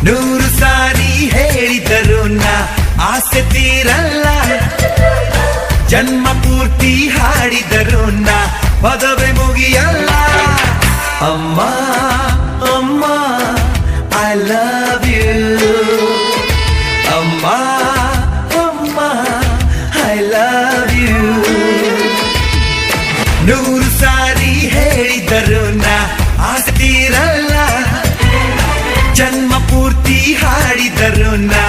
ನೂರು ಸಾರಿ ಹೇಳಿದರು ನಾ ಆಸೆ ತೀರಲ್ಲ, ಜನ್ಮ ಪೂರ್ತಿ ಹಾಡಿದರು ನಾ ಪದವೇ ಮುಗಿಯಲ್ಲ. ಅಮ್ಮ ಅಮ್ಮ ಐ ಲವ್ ಯು, ಅಮ್ಮ ಅಮ್ಮ ಐ ಲವ್ ಯು. ನೂರು ಸಾರಿ ಹೇಳಿದರು ನಾ ಆಸೆ ತೀರಲ್ಲ, ಜನ್ಮ ಪೂರ್ತಿ ಹಾಡಿದರು ನಾ